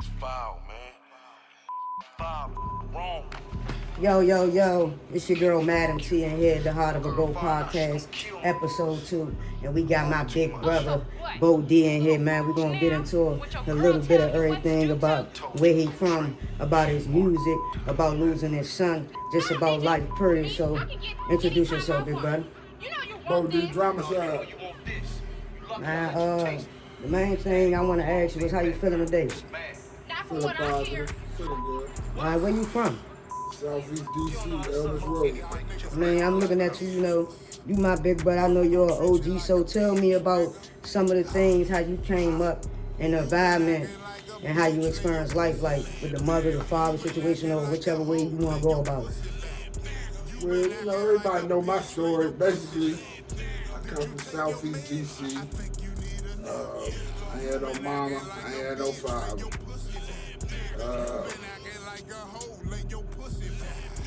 Foul, man. Foul. Wrong. Yo, it's your girl Madam T in here, the Heart of a Go podcast, episode 2. And we got my big brother, BODE in here, man. We're going to get into a little bit of everything about where he from, about his music, about losing his son, just about life, period. So, introduce yourself, big brother. BODE DRAMACIDE. Man, the main thing I want to ask you is how you feeling today? Feeling positive, feeling good. Where you from? Southeast DC, Elvis Road. Man, I'm looking at you, you my big brother. I know you're an OG, so tell me about some of the things, how you came up in the environment and how you experienced life, like with the mother, the father situation, or whichever way you want to go about it. Well, everybody know my story. Basically, I come from Southeast DC. I had no mama, I had no father.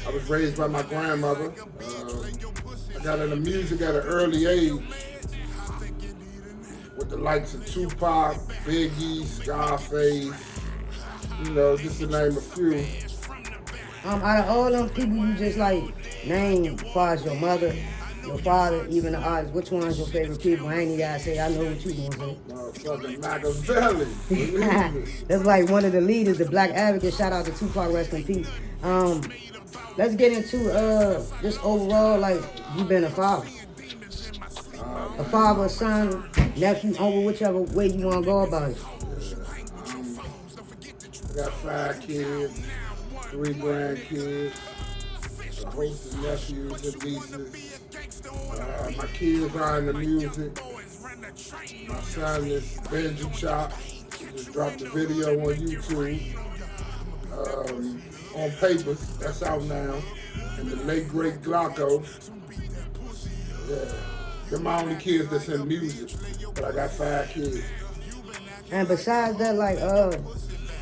I was raised by my grandmother. I got into music at an early age with the likes of Tupac, Biggie, Scarface, just to name a few. Out of all them people you just like name, as far as your mother, your father, even the artists, which one's your favorite people? I ain't even gotta say, I know what you gonna say. Fucking Machiavelli. That's like one of the leaders, the Black Advocate. Shout out to Tupac, rest in peace. Let's get into just overall, like, you been a father. A father, a son, nephew, uncle, whichever way you want to go about it. I got 5 kids, 3 grandkids, a host of nephews and nieces. My kids are in the music. My son is Benji Chop. He just dropped a video on YouTube. On Papers, that's out now. And the late great GLOCKOH. Yeah. They're my only kids that's in music. But I got 5 kids. And besides that, like,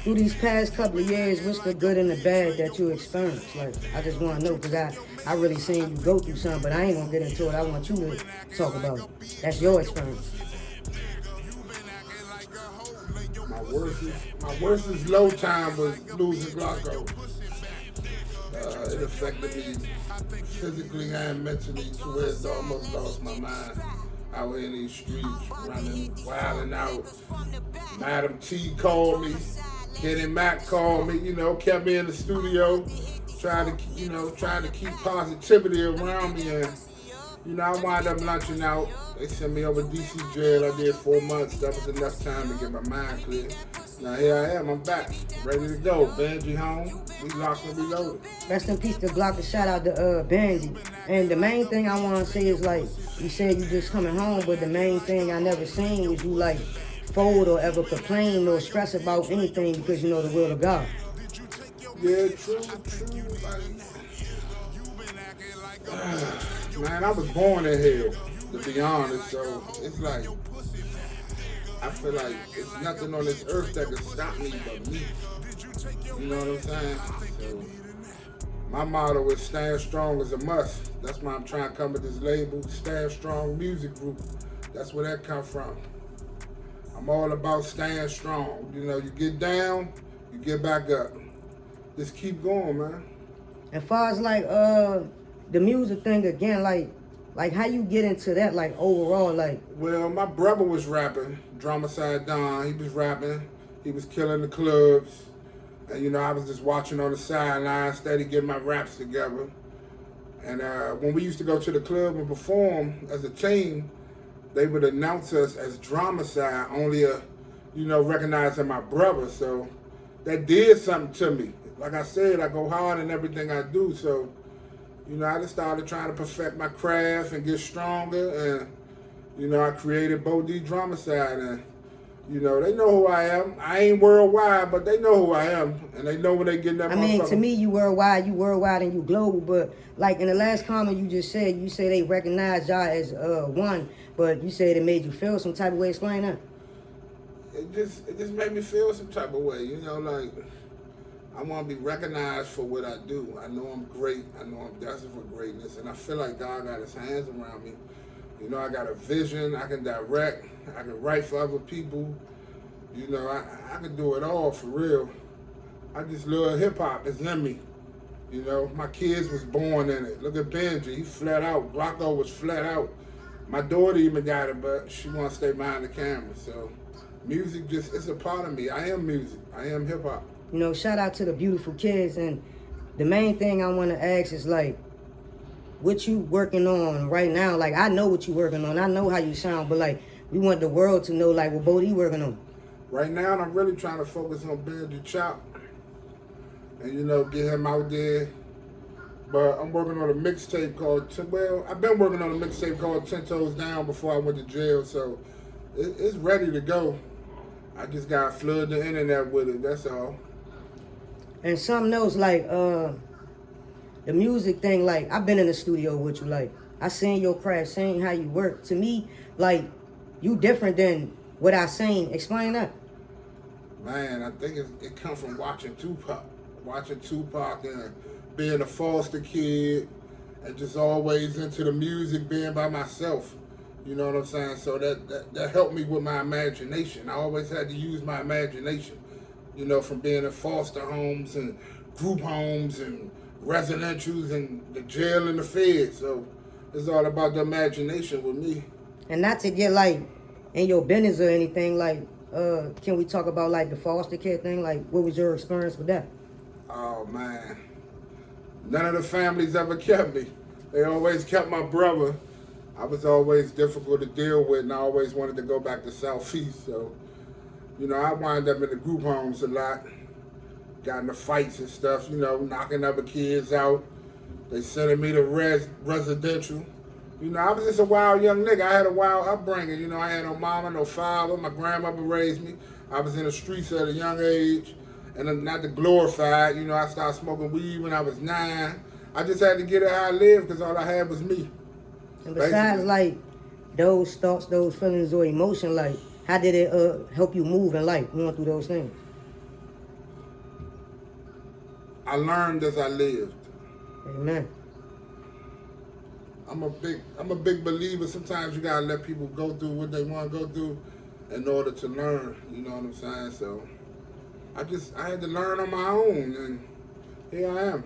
through these past couple of years, what's the good and the bad that you experienced? Like, I just want to know, because I really seen you go through something, but I ain't going to get into it. I want you to talk about it. That's your experience. My worst low time was losing GLOCKOH. It affected me physically and mentally to where it's almost lost my mind. I was in these streets running, wilding out. Madam T called me, Kenny Mac called me, kept me in the studio, trying to keep positivity around me. And I wound up lunching out. They sent me over to DC jail. I did 4 months. That was enough time to get my mind clear. Now here I am. I'm back, ready to go. Benji home. We locked and reloaded. Rest in peace to GLOCKOH. Shout out to Benji. And the main thing I want to say is, like, you said you just coming home, but the main thing I never seen was you, like, fold or ever complain or stress about anything because you know the will of God. Yeah, true. Man, I was born in hell, to be honest, so it's like, I feel like it's nothing on this earth that can stop me but me. You know what I'm saying? So, my motto is stand strong is a must. That's why I'm trying to come with this label, Stand Strong Music Group. That's where that come from. I'm all about staying strong. You get down, you get back up. Just keep going, man. As far as, like, the music thing again, like how you get into that, like, overall, like? Well, my brother was rapping, DRAMACIDE Don. He was rapping. He was killing the clubs. And, I was just watching on the sideline, steady getting my raps together. And when we used to go to the club and perform as a team, they would announce us as DRAMACIDE, only recognizing my brother. So that did something to me. Like I said, I go hard in everything I do. So, I just started trying to perfect my craft and get stronger. And, I created BODE DRAMACIDE. And, they know who I am. I ain't worldwide, but they know who I am. And they know when they get that motherfucker. I mean, to me, you worldwide and you global. But, like, in the last comment you just said, you say they recognize y'all as one. But you said it made you feel some type of way. Explain that. It just made me feel some type of way. Like, I want to be recognized for what I do. I know I'm great. I know I'm destined for greatness. And I feel like God got his hands around me. I got a vision. I can direct. I can write for other people. You know, I can do it all for real. I just love hip hop. It's in me. You know, my kids was born in it. Look at Benji, he flat out. GLOCKOH was flat out. My daughter even got it, but she wants to stay behind the camera. So music it's a part of me. I am music. I am hip hop. You know, shout out to the beautiful kids. And the main thing I want to ask is like, what you working on right now? Like, I know what you working on. I know how you sound, but like, we want the world to know like what BODE working on. Right now, I'm really trying to focus on Benji Chop. And, you know, get him out there. But I'm working on a mixtape called, I've been working on a mixtape called 10 Toes Down before I went to jail, so it's ready to go. I just got to flood the internet with it, that's all. And something else, like, the music thing, like, I've been in the studio with you, like, I seen your craft, seen how you work. To me, like, you different than what I seen. Explain that. Man, I think it comes from watching Tupac. Watching Tupac and being a foster kid and just always into the music, being by myself. You know what I'm saying? So that helped me with my imagination. I always had to use my imagination. You know, from being in foster homes and group homes and residentials and the jail and the feds. So it's all about the imagination with me. And not to get like in your business or anything, like, can we talk about like the foster kid thing? Like, what was your experience with that? Oh man, none of the families ever kept me. They always kept my brother. I was always difficult to deal with, and I always wanted to go back to Southeast. So, you know, I wound up in the group homes a lot. Got into fights and stuff, you know, knocking other kids out. They sending me to residential. You know, I was just a wild young nigga. I had a wild upbringing. You know, I had no mama, no father. My grandmother raised me. I was in the streets at a young age. And not to glorify it, you know, I started smoking weed when I was 9. I just had to get it how I lived because all I had was me. And besides, like, those thoughts, those feelings or emotion, like, how did it help you move in life, going through those things? I learned as I lived. Amen. I'm a big believer. Sometimes you gotta let people go through what they want to go through in order to learn. You know what I'm saying? So I had to learn on my own, and here I am.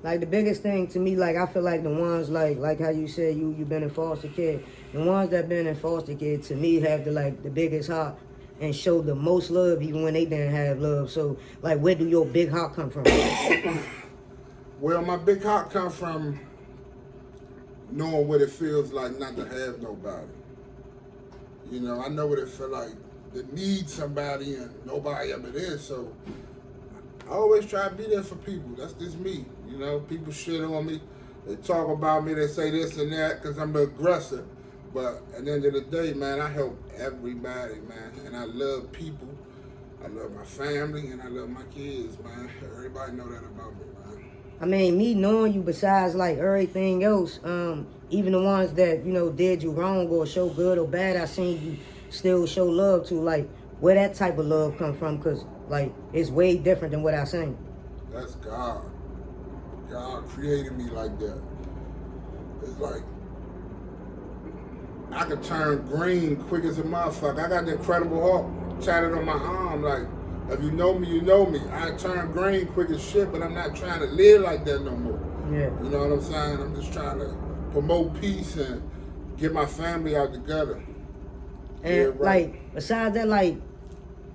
Like, the biggest thing to me, like, I feel like the ones, like how you said you've been in foster care, the ones that been in foster care, to me, have the biggest heart and show the most love even when they didn't have love. So, like, where do your big heart come from? Well, my big heart come from knowing what it feels like not to have nobody. You know, I know what it feel like to need somebody and nobody ever is, so I always try to be there for people. That's just me. You know, people shit on me. They talk about me. They say this and that because I'm the aggressor. But at the end of the day, man, I help everybody, man. And I love people. I love my family and I love my kids, man. Everybody know that about me, man. I mean, me knowing you, besides like everything else, even the ones that, you know, did you wrong or show good or bad, I seen you still show love to. Like, where that type of love come from? Because, like, it's way different than what I seen. That's God. God created me like that. It's like, I could turn green quick as a motherfucker. I got the Incredible Hulk tatted on my arm. Like, if you know me, you know me. I turn green quick as shit, but I'm not trying to live like that no more. Yeah. You know what I'm saying? I'm just trying to promote peace and get my family out together. And, yeah, right. like, besides that, like,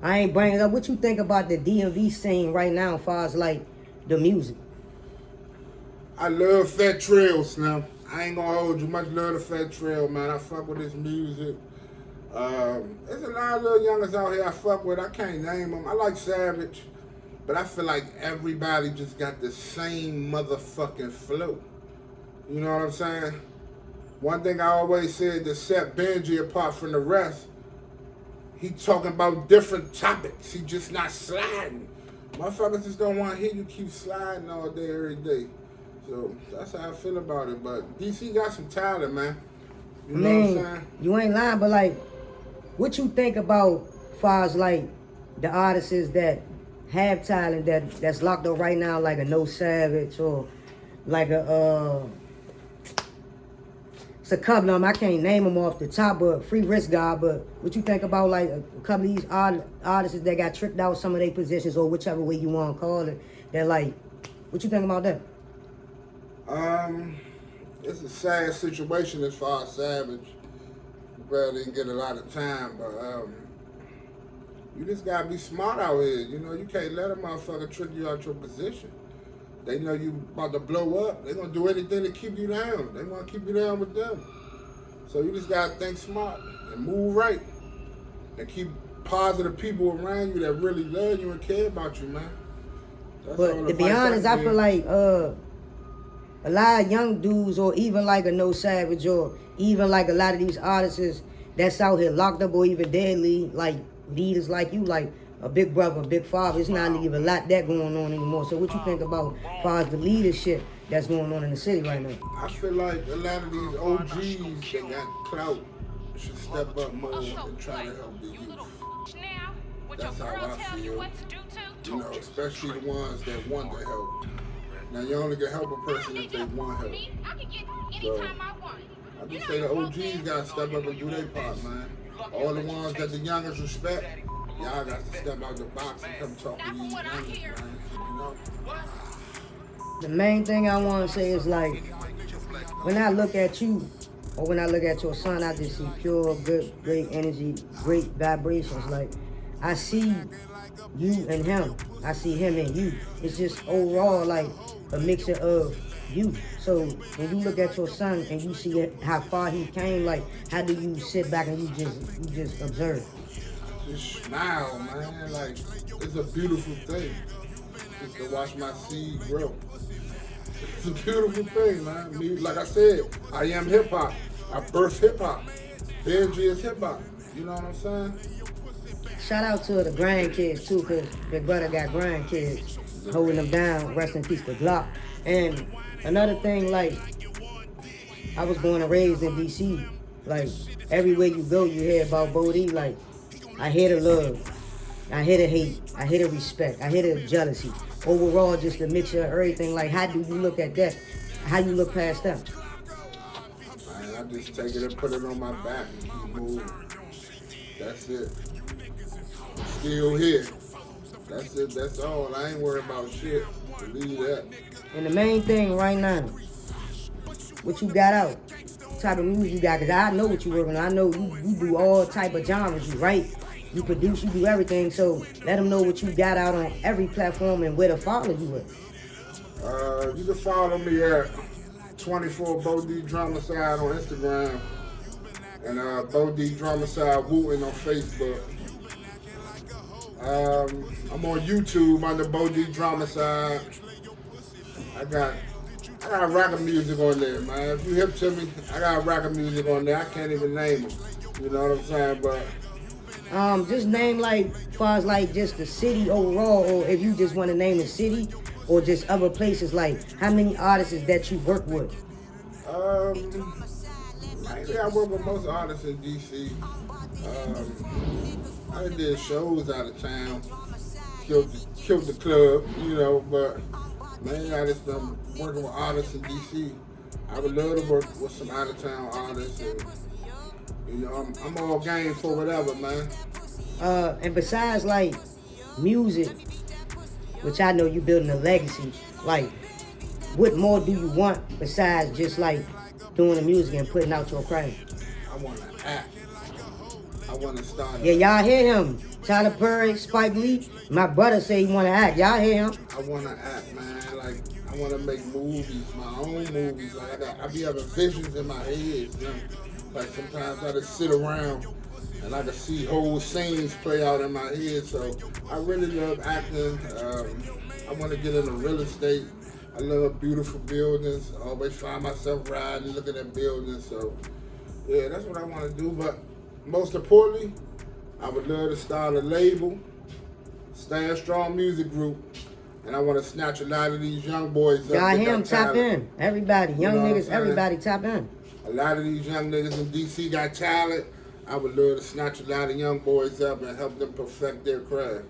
I ain't bringing up, what you think about the DMV scene right now as far as, like, the music? I love Fat Trails now. I ain't gonna hold you. Much love to Fat Trail, man. I fuck with this music. There's a lot of little youngers out here I fuck with. I can't name them. I like Savage, but I feel like everybody just got the same motherfucking flow. You know what I'm saying? One thing I always said to set Benji apart from the rest, he talking about different topics. He just not sliding. Motherfuckers just don't want to hear you keep sliding all day, every day. So that's how I feel about it. But DC got some talent, man. You know what I'm saying? You ain't lying, but like, what you think about far as like the artists that have talent that's locked up right now, like a No Savage or like a it's a couple of them. I can't name them off the top, but Free Risk God. But what you think about like a couple of these artists that got tricked out some of their positions or whichever way you want to call it? That like, what you think about that? It's a sad situation as far as Savage. Well, didn't get a lot of time, but you just gotta be smart out here. You know, you can't let a motherfucker trick you out your position. They know you about to blow up. They're gonna do anything to keep you down. They wanna keep you down with them. So you just gotta think smart and move right. And keep positive people around you that really love you and care about you, man. That's but to be honest, I feel like a lot of young dudes, or even like a No Savage, or even like a lot of these artists that's out here locked up or even deadly, like leaders like you, like a big brother, a big father. It's not even a lot that going on anymore. So what you think about as far as the leadership that's going on in the city right now? I feel like a lot of these OGs that got clout should step up more and try to help the youth. That's how I feel. You know, especially the ones that want to help. Now you only can help a person if they want help. So I just say the OGs gotta step up and do their part, man. All the ones that the youngest respect, y'all got to step out the box and come talk to these youngest, man. You know? The main thing I want to say is like, when I look at you, or when I look at your son, I just see pure, good, great energy, great vibrations. Like, I see you and him. I see him and you. It's just overall like a mixture of you. So when you look at your son and you see how far he came, like, how do you sit back and you just observe? Just smile, man. Like, it's a beautiful thing. Just to watch my seed grow. It's a beautiful thing, man. Me, like I said, I am hip hop. I birthed hip hop. Benji is hip hop. You know what I'm saying? Shout out to the grandkids too, cause Big Brother got grandkids holding them down. Rest in peace to Glock. And another thing, like, I was born and raised in DC. Like, everywhere you go, you hear about BODE. Like, I hear the love, I hear the hate, I hear the respect, I hear the jealousy. Overall, just a mixture of everything. Like, how do you look at that? How you look past that? Man, I just take it and put it on my back and keep moving. That's it. I'm still here. That's it. That's all. I ain't worried about shit. Believe that. And the main thing right now, what you got out, what type of music you got, because I know what you're working on. I know you do all type of genres. You write, you produce, you do everything. So let them know what you got out on every platform and where to follow you at. You can follow me at 24 BODE DRAMACIDE on Instagram and BODE DRAMACIDE Wooten on Facebook. I'm on YouTube under BODE DRAMACIDE. I got rock music on there, man. If you hip to me, I got rock music on there. I can't even name them. You know what I'm saying? But just name, like, as far as like just the city overall, or if you just want to name a city, or just other places. Like, how many artists that you work with? Mainly I work with most artists in DC. I did shows out of town, killed the club, you know, but mainly I just been working with artists in DC. I would love to work with some out of town artists, and you know, I'm all game for whatever, man. And besides like music, which I know you building a legacy, like, what more do you want besides just like doing the music and putting out your craft? I want to act. I want to start. Yeah, y'all hear him. Tyler Perry, Spike Lee. My brother say he want to act. Y'all hear him? I want to act, man. Like, I want to make movies, my own movies. Like, I be having visions in my head. You know? Like, sometimes I just sit around and I can see whole scenes play out in my head. So I really love acting. I want to get into real estate. I love beautiful buildings. I always find myself riding, looking at buildings. So yeah, that's what I want to do. But most importantly, I would love to start a label, Stand Strong Music Group, and I want to snatch a lot of these young boys up. Y'all hear him? Tap in. Everybody, young niggas, everybody tap in. A lot of these young niggas in DC got talent. I would love to snatch a lot of young boys up and help them perfect their craft.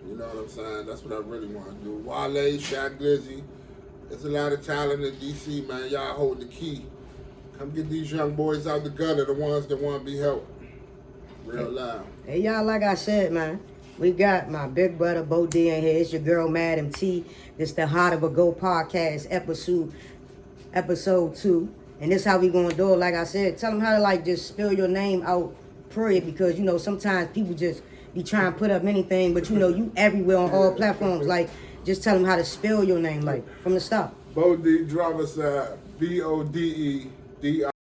You know what I'm saying? That's what I really want to do. Wale, Shaq Glizzy. There's a lot of talent in DC, man. Y'all hold the key. Come get these young boys out the gutter, the ones that want to be helped. Real loud. Hey, y'all, like I said, man, we got my big brother, BODE, in here. It's your girl, Madam T. This the Heart of a Go podcast, episode 2. And this how we going to do it. Like I said, tell them how to, like, just spell your name out, period. Because, you know, sometimes people just be trying to put up anything. But, you know, you everywhere on all platforms. Like, just tell them how to spell your name, like, from the start. BODE, DRAMACIDE, BODE, DI.